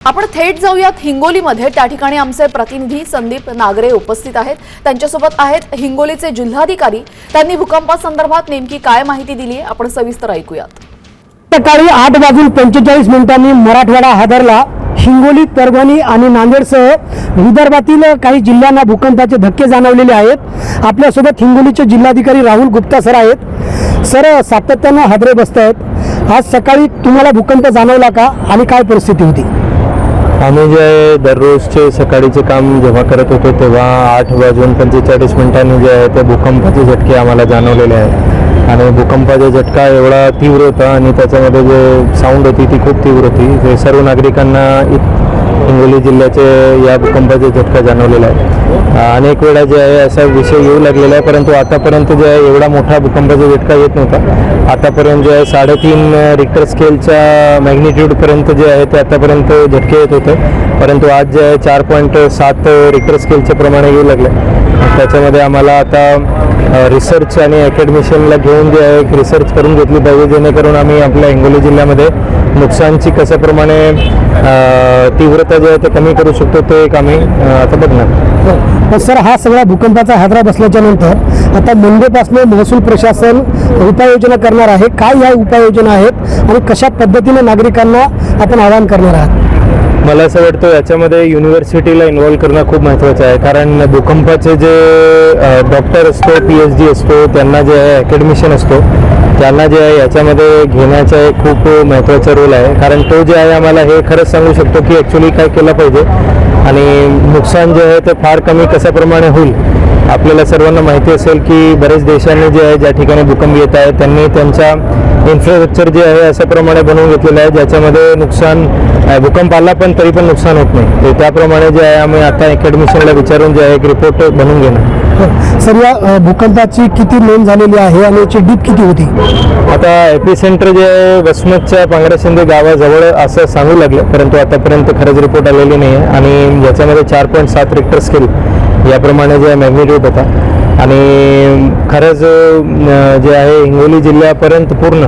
आपण थेट जाऊयात हिंगोलीमध्ये। त्या ठिकाणी आमचे प्रतिनिधी संदीप नागरे उपस्थित आहेत। त्यांच्यासोबत आहेत हिंगोलीचे जिल्हाधिकारी। त्यांनी भूकंपासंदर्भात नेमकी काय माहिती दिली आहे आपण सविस्तर ऐकूयात। सकाळी 8:45 मराठवाडा हादरला। हिंगोली, परभणी आणि नांदेडसह विदर्भातील काही जिल्ह्यांना भूकंपाचे धक्के जाणवलेले आहेत। आपल्यासोबत हिंगोलीचे जिल्हाधिकारी राहुल गुप्ता सर आहेत। सर, सातत्याने हादरे बसत आहेत। आज सकाळी तुम्हाला भूकंप जाणवला का आणि काय परिस्थिती होती? आम्ही जे दररोजचे सकाळीचे काम जेव्हा करत होतो तेव्हा 8:45 जे आहे ते भूकंपाचे झटके आम्हाला जाणवलेले आहेत आणि भूकंपाचा झटका एवढा तीव्र होता आणि त्याच्यामध्ये जे साऊंड होती ती खूप तीव्र होती। ते सर्व नागरिकांना हिंगोली जिल्ह्याचे या भूकंपाचा झटका जाणवलेला आहे। अनेक वेळा जे आहे असा विषय येऊ लागलेला आहे, परंतु आतापर्यंत जे आहे एवढा मोठा भूकंपाचा झटका येत नव्हता। आतापर्यंत जे आहे 3.5 रिक्टर स्केलच्या मॅग्निट्यूडपर्यंत जे आहे ते आतापर्यंत झटके येत होते, परंतु आज जे आहे 4.7 रिक्टर स्केलच्या प्रमाणे येऊ लागले। त्याच्यामध्ये आम्हाला आता रिसर्च आणि अकॅडमिशियनला घेऊन जे आहे रिसर्च करून घेतली पाहिजे, जेणेकरून आम्ही आपल्या हिंगोली जिल्ह्यामध्ये नुकसानची कशाप्रमाणे तीव्रता जे आहे ते कमी करू शकतो ते एक आम्ही आता बघणार। सर, हा सगळा भूकंपाचा हादरा बसल्याच्या नंतर आता मंडेपासून महसूल प्रशासन उपाययोजना करणार आहे। काय ह्या उपाययोजना आहेत आणि कशा पद्धतीने नागरिकांना आपण आवाहन करणार आहात? मला असं वाटतं याच्यामध्ये युनिव्हर्सिटीला इन्व्हॉल्व करणं खूप महत्त्वाचं आहे, कारण भूकंपाचे जे डॉक्टर असतो, PhD असतो, त्यांना जे आहे अकॅडमिशियन असतो, त्यांना जे आहे याच्यामध्ये घेण्याचा एक खूप महत्त्वाचा रोल आहे। कारण तो जे आहे आम्हाला हे खरंच सांगू शकतो की ॲक्च्युली काय केलं पाहिजे आणि नुकसान जे आहे ते फार कमी कशाप्रमाणे होईल। आपल्याला सर्वांना माहिती असेल की बरेच देशांनी जे आहे ज्या ठिकाणी भूकंप येत आहे त्यांनी त्यांच्या इन्फ्रास्ट्रक्चर जे आहे अशा प्रमाणे बनवून घेतलेलं आहे ज्याच्यामध्ये नुकसान भूकंप आला पण तरी पण नुकसान होत नाही। तर त्याप्रमाणे जे आहे आम्ही आता अकॅडमिशियनला विचारून जे आहे एक रिपोर्ट बनवून घेणार। सर, या भूकंपाची किती नोंद झालेली आहे आणि याची डीप किती होती? आता एपिसेंटर जे आहे वसमतच्या पांगराशिंदे गावाजवळ असं सांगू लागले, परंतु आतापर्यंत खरंच रिपोर्ट आलेली नाही आहे आणि याच्यामध्ये 4.7 रिक्टर स्केल याप्रमाणे जे मॅग्निट्यूड होता आणि खरंच जे आहे हिंगोली जिल्ह्यापर्यंत पूर्ण